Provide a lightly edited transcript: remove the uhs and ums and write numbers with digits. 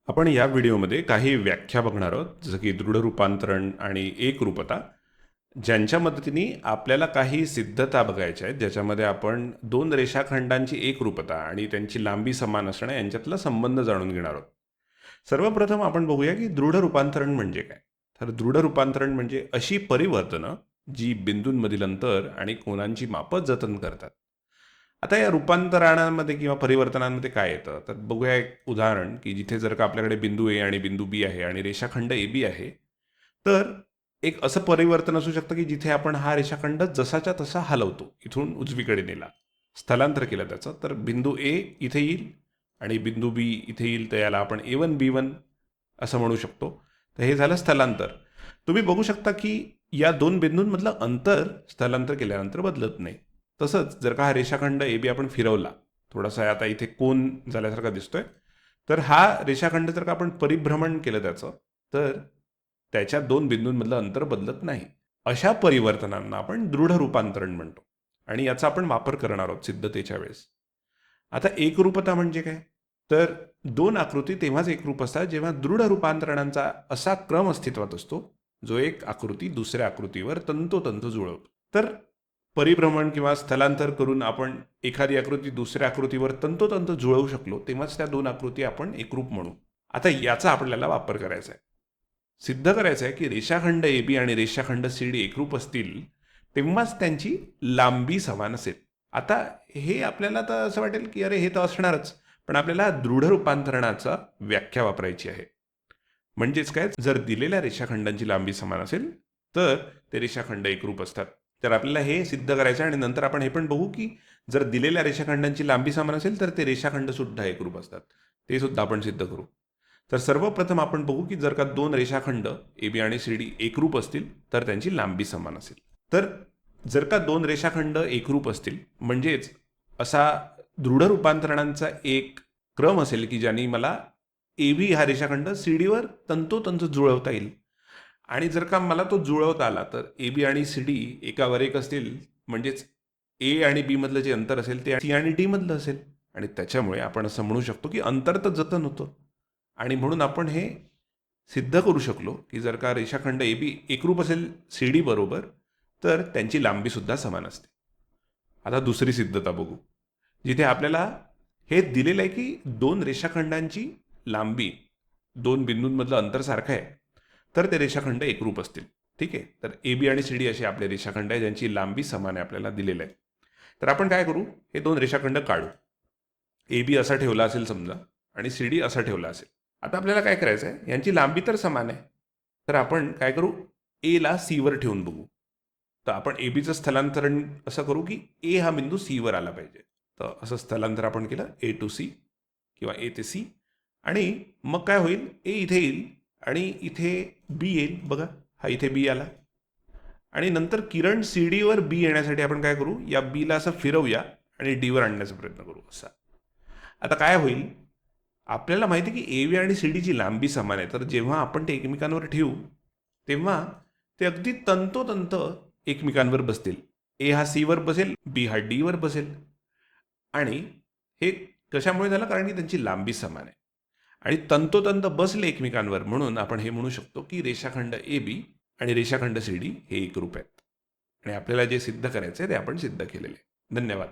आपण या व्हिडिओमध्ये काही व्याख्या बघणार आहोत, जसं की दृढ रूपांतरण आणि एकरूपता, ज्यांच्या मदतीने आपल्याला काही सिद्धता बघायच्या आहेत, ज्याच्यामध्ये आपण दोन रेषाखंडांची एकरूपता आणि त्यांची लांबी समान असणं यांच्यातला संबंध जाणून घेणार आहोत. सर्वप्रथम आपण बघूया की दृढ रूपांतरण म्हणजे काय. तर दृढ रूपांतरण म्हणजे अशी परिवर्तनं जी बिंदूंमधील अंतर आणि कोनांची मापं जतन करतात. आता या रूपांतरणामध्ये किंवा परिवर्तनांमध्ये काय येतं, तर बघूया एक उदाहरण की जिथे जर का आपल्याकडे बिंदू ए आणि बिंदू बी आहे आणि रेषाखंड ए बी आहे, तर एक असं परिवर्तन असू शकतं की जिथे आपण हा रेषाखंड जसाच्या तसा हलवतो, इथून उजवीकडे नेला, स्थलांतर केलं त्याचं, तर बिंदू ए इथे येईल आणि बिंदू बी इथे येईल, तर याला आपण A1 B1 असं म्हणू शकतो. तर हे झालं स्थलांतर. तुम्ही बघू शकता की या दोन बिंदूंमधलं अंतर स्थलांतर केल्यानंतर बदलत नाही. तसंच जर का हा रेषाखंड ए बी आपण फिरवला, थोडासा आता इथे कोन झाल्यासारखा दिसतोय, तर हा रेषाखंड जर का आपण परिभ्रमण केलं त्याचं, तर त्याच्या दोन बिंदूंमधलं अंतर बदलत नाही. अशा परिवर्तनांना आपण दृढ रूपांतरण म्हणतो आणि याचा आपण वापर करणार आहोत सिद्धतेच्या वेळेस. आता एकरूपता म्हणजे काय, तर दोन आकृती तेव्हाच एकरूप असतात जेव्हा दृढ रूपांतरणांचा असा क्रम अस्तित्वात असतो जो एक आकृती दुसऱ्या आकृतीवर तंतोतंत जुळवतो. तर परिभ्रमण किंवा स्थलांतर करून आपण एखादी आकृती दुसऱ्या आकृतीवर तंतोतंत जुळवू शकलो, तेव्हाच त्या दोन आकृती आपण एकरूप म्हणू. आता याचा आपल्याला वापर करायचा आहे. सिद्ध करायचं आहे की रेषाखंड ए बी आणि रेषाखंड सी डी एकरूप असतील तेव्हाच त्यांची लांबी समान असेल. आता हे आपल्याला तर असं वाटेल की अरे हे तर असणारच, पण आपल्याला दृढ रूपांतरणाचा व्याख्या वापरायची आहे. म्हणजेच काय, जर दिलेल्या रेषाखंडांची लांबी समान असेल तर ते रेषाखंड एकरूप असतात. तर आपल्याला हे सिद्ध करायचं आहे आणि नंतर आपण हे पण बघू की जर दिलेल्या रेषाखंडांची लांबी समान असेल तर ते रेषाखंड सुद्धा एकरूप असतात. ते सुद्धा आपण सिद्ध करू. तर सर्वप्रथम आपण बघू की जर का दोन रेषाखंड ए बी आणि सी डी एकरूप असतील तर त्यांची लांबी समान असेल. तर जर का दोन रेषाखंड एकरूप असतील म्हणजेच असा दृढ रूपांतरणांचा एक क्रम असेल की ज्याने मला ए बी हा रेषाखंड सी डीवर तंतोतंत जुळवता येईल. आणि जर का मला तो जुळवता आला तर ए बी आणि सी डी एकावर एक असतील, म्हणजेच ए आणि बी मधलं जे अंतर असेल ते सी आणि डी मधलं असेल, आणि त्याच्यामुळे आपण असं म्हणू शकतो की अंतर तर जतन होतं. आणि म्हणून आपण हे सिद्ध करू शकलो की जर का रेषाखंड ए बी एकरूप असेल सी डी बरोबर, तर त्यांची लांबी सुद्धा समान असते. आता दुसरी सिद्धता बघू, जिथे आपल्याला हे दिलेलं आहे की दोन रेषाखंडांची लांबी दोन बिंदूंमधलं अंतर सारखं आहे तर ते रेषाखंड एकरूप असतील. ठीक आहे, तर ए बी आणि सी डी असे आपले रेषाखंड आहे ज्यांची लांबी समान आहे आपल्याला दिलेलं आहे. तर आपण काय करू, हे दोन रेषाखंड काढू. ए बी असा ठेवला असेल समजा आणि सी डी असा ठेवला असेल. आता आपल्याला काय करायचं आहे, यांची लांबी तर समान आहे, तर आपण काय करू, एला सीवर ठेवून बघू. तर आपण ए बीचं स्थलांतरण असं करू की ए हा बिंदू सीवर आला पाहिजे. तर असं स्थलांतर आपण केलं ए टू सी किंवा ए ते सी, आणि मग काय होईल, ए इथे येईल आणि इथे बी येईल. बघा, हा इथे बी आला आणि नंतर किरण सी डीवर बी येण्यासाठी आपण काय करू, या बीला असं फिरवूया आणि डीवर आणण्याचा प्रयत्न करू. असा आता काय होईल, आपल्याला माहिती आहे की ए बी आणि सी डीची लांबी समान आहे, तर जेव्हा आपण ते एकमेकांवर ठेवू तेव्हा ते अगदी तंतोतंत एकमेकांवर बसतील. ए हा सीवर बसेल, बी हा डीवर बसेल. आणि हे कशामुळे झालं, कारण की त्यांची लांबी समान आहे आणि तंतोतंत बसले एकमेकांवर, म्हणून आपण हे म्हणू शकतो की रेषाखंड ए बी आणि रेषाखंड सी डी हे एकरूप आहेत. आणि आपल्याला जे सिद्ध करायचं आहे ते आपण सिद्ध केलेले आहे. धन्यवाद.